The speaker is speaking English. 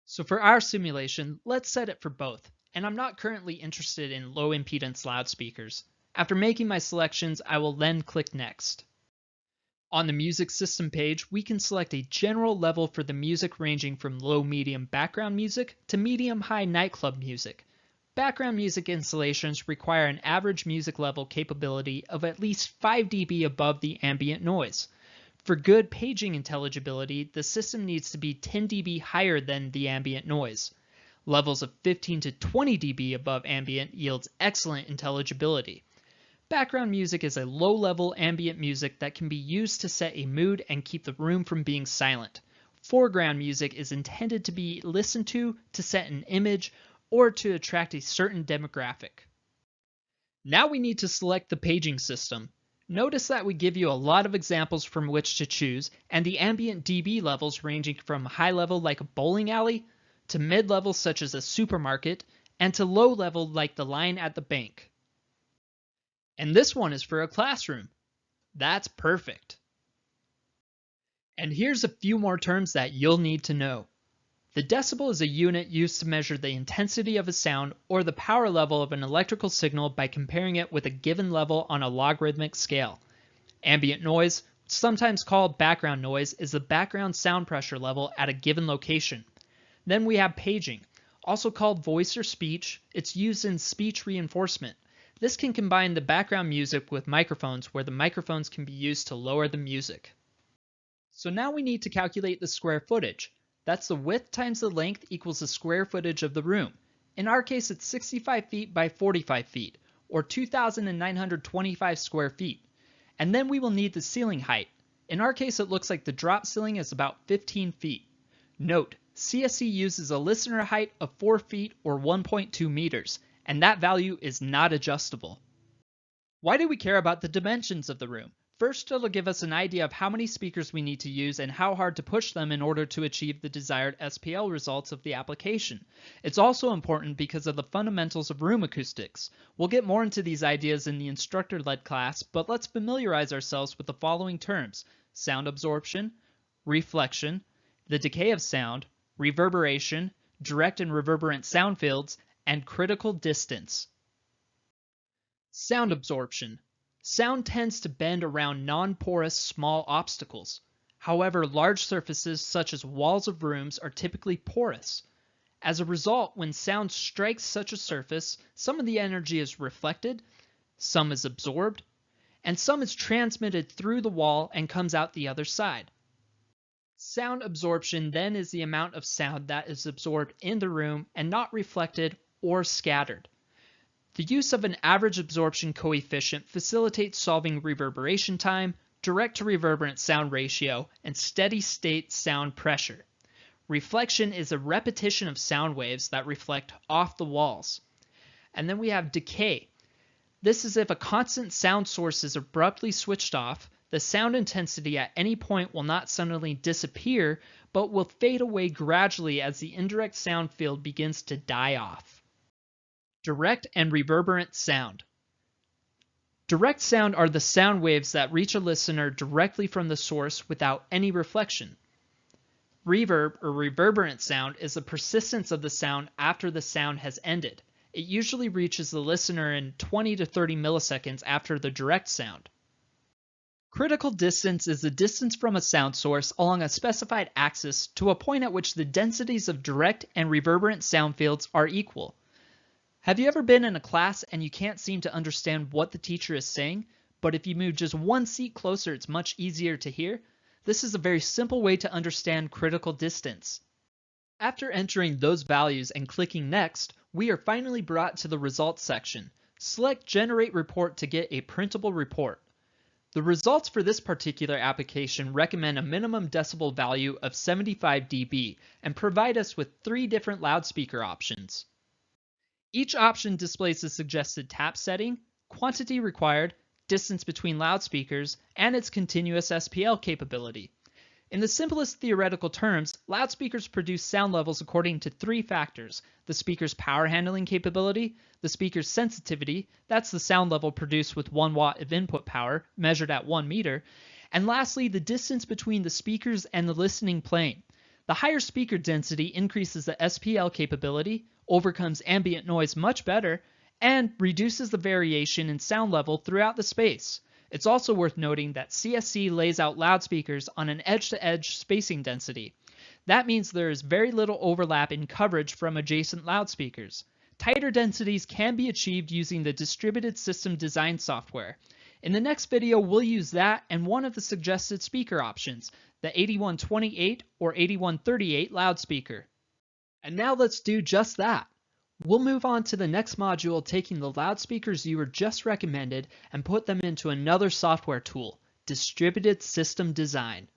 So for our simulation, let's set it for both, and I'm not currently interested in low impedance loudspeakers. After making my selections, I will then click Next. On the music system page, we can select a general level for the music ranging from low-medium background music to medium-high nightclub music. Background music installations require an average music level capability of at least 5 dB above the ambient noise. For good paging intelligibility, the system needs to be 10 dB higher than the ambient noise. Levels of 15 to 20 dB above ambient yields excellent intelligibility. Background music is a low-level ambient music that can be used to set a mood and keep the room from being silent. Foreground music is intended to be listened to set an image or to attract a certain demographic. Now we need to select the paging system. Notice that we give you a lot of examples from which to choose, and the ambient dB levels ranging from high level like a bowling alley, to mid level such as a supermarket, and to low level like the line at the bank. And this one is for a classroom. That's perfect. And here's a few more terms that you'll need to know. The decibel is a unit used to measure the intensity of a sound or the power level of an electrical signal by comparing it with a given level on a logarithmic scale. Ambient noise, sometimes called background noise, is the background sound pressure level at a given location. Then we have paging, also called voice or speech. It's used in speech reinforcement. This can combine the background music with microphones where the microphones can be used to lower the music. So now we need to calculate the square footage. That's the width times the length equals the square footage of the room. In our case, it's 65 feet by 45 feet, or 2,925 square feet. And then we will need the ceiling height. In our case, it looks like the drop ceiling is about 15 feet. Note, CSC uses a listener height of 4 feet or 1.2 meters, and that value is not adjustable. Why do we care about the dimensions of the room? First, it'll give us an idea of how many speakers we need to use and how hard to push them in order to achieve the desired SPL results of the application. It's also important because of the fundamentals of room acoustics. We'll get more into these ideas in the instructor-led class, but let's familiarize ourselves with the following terms: sound absorption, reflection, the decay of sound, reverberation, direct and reverberant sound fields, and critical distance. Sound absorption. Sound tends to bend around non-porous small obstacles. However, large surfaces such as walls of rooms are typically porous. As a result, when sound strikes such a surface, some of the energy is reflected, some is absorbed, and some is transmitted through the wall and comes out the other side. Sound absorption then is the amount of sound that is absorbed in the room and not reflected or scattered. The use of an average absorption coefficient facilitates solving reverberation time, direct to reverberant sound ratio, and steady state sound pressure. Reflection is a repetition of sound waves that reflect off the walls. And then we have decay. This is if a constant sound source is abruptly switched off, the sound intensity at any point will not suddenly disappear, but will fade away gradually as the indirect sound field begins to die off. Direct and reverberant sound. Direct sound are the sound waves that reach a listener directly from the source without any reflection. Reverb or reverberant sound is the persistence of the sound after the sound has ended. It usually reaches the listener in 20 to 30 milliseconds after the direct sound. Critical distance is the distance from a sound source along a specified axis to a point at which the densities of direct and reverberant sound fields are equal. Have you ever been in a class and you can't seem to understand what the teacher is saying, but if you move just one seat closer, it's much easier to hear? This is a very simple way to understand critical distance. After entering those values and clicking Next, we are finally brought to the Results section. Select Generate Report to get a printable report. The results for this particular application recommend a minimum decibel value of 75 dB and provide us with 3 different loudspeaker options. Each option displays the suggested tap setting, quantity required, distance between loudspeakers, and its continuous SPL capability. In the simplest theoretical terms, loudspeakers produce sound levels according to 3 factors: the speaker's power handling capability, the speaker's sensitivity, that's the sound level produced with 1 watt of input power, measured at 1 meter, and lastly, the distance between the speakers and the listening plane. The higher speaker density increases the SPL capability, overcomes ambient noise much better, and reduces the variation in sound level throughout the space. It's also worth noting that CSC lays out loudspeakers on an edge-to-edge spacing density. That means there is very little overlap in coverage from adjacent loudspeakers. Tighter densities can be achieved using the distributed system design software. In the next video, we'll use that and one of the suggested speaker options, the 8128 or 8138 loudspeaker. And now let's do just that. We'll move on to the next module, taking the loudspeakers you were just recommended and put them into another software tool, distributed system design.